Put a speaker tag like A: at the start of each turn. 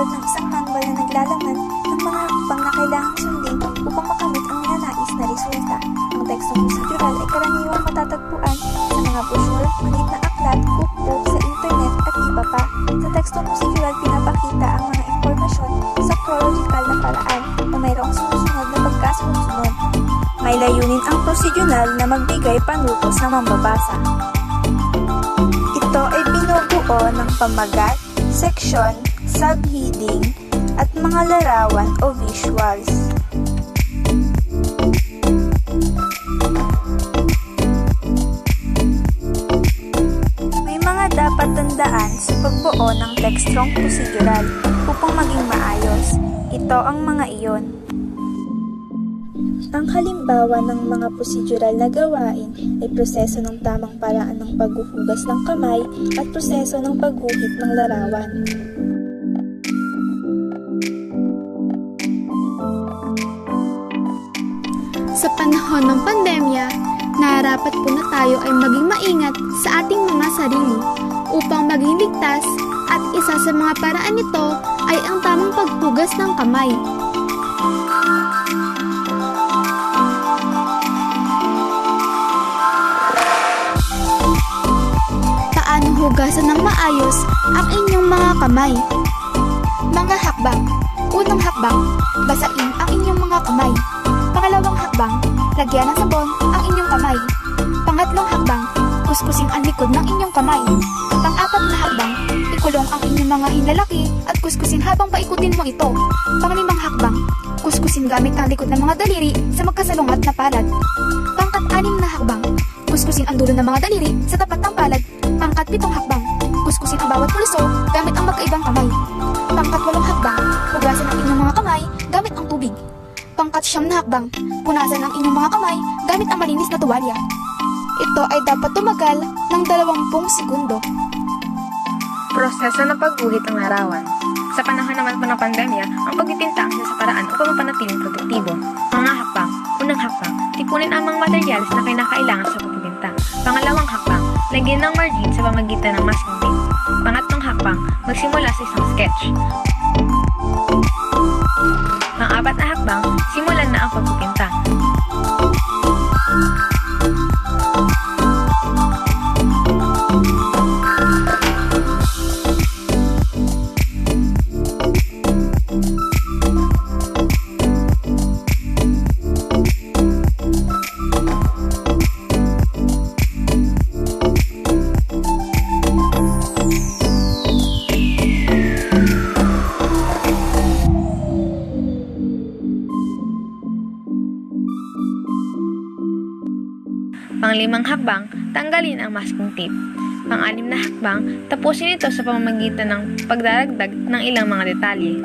A: katulad ng isang manual na naglalaman ng mga hakbang na kailangang sundin upang makamit ang ninanais na resulta. Ang tekstong prosedural ay karaniwang matatagpuan sa mga brochure, maliit na aklat, cookbook, sa internet at iba pa. Sa tekstong prosedural, pinapakita ang mga impormasyon sa chronological na paraan o mayroong sumusunod na pagkasunod-sunod. May layunin ang prosedural na magbigay panuto sa mambabasa. Ito ay binubuo ng pamagat, seksyon, subheading, at mga larawan o visuals. May mga dapat tandaan sa pagbuo ng tekstong prosedural upang maging maayos. Ito ang mga iyon. Ang halimbawa ng mga prosedural na gawain ay proseso ng tamang paraan ng paghuhugas ng kamay at proseso ng pagguhit ng larawan.
B: Sa panahon ng pandemya, nararapat po na tayo ay maging maingat sa ating mga sarili upang maging ligtas at isa sa mga paraan nito ay ang tamang paghugas ng kamay. Paano hugasan ng maayos ang inyong mga kamay? Mga hakbang. Unang hakbang, basain ang inyong mga kamay. Pangalawang hakbang, lagyan ng sabon ang inyong kamay. Pangatlong hakbang, kuskusin ang likod ng inyong kamay. Pang-apat na hakbang, ikulong ang inyong mga hinlalaki at kuskusin habang paikutin mo ito. Panglimang hakbang, kuskusin gamit ang likod ng mga daliri sa magkasalungat na palad. Pangkat-anim na hakbang, kuskusin ang dulo ng mga daliri sa tapat ng palad. Pangkat-pitong hakbang, kuskusin ang bawat pulso gamit ang magkaibang kamay. Pangkat-walong hakbang, hugasan ang inyong mga kamay gamit ang tubig. Pangkat-siyam na hakbang, punasan ang inyong mga kamay gamit ang malinis na tuwalya. Ito ay dapat tumagal ng 20 segundo.
C: Proseso ng pagguhit ng larawan. Sa panahon naman po ng pandemya, ang pagpipinta ang isa sa paraan upang mapanatiling produktibo. Mga hakbang. Unang hakbang, tipunin ang mga materials na kinakailangan sa pagpipinta. Pangalawang hakbang, lagyan ng margin sa pamamagitan ng masking tape. Pangatlong hakbang, magsimula sa isang sketch. Pang-apat na hakbang, simulan na ang pagpipinta. Pang-limang hakbang, tanggalin ang masking tape. Pang-anim na hakbang, tapusin ito sa pamamagitan ng pagdaragdag ng ilang mga detalye.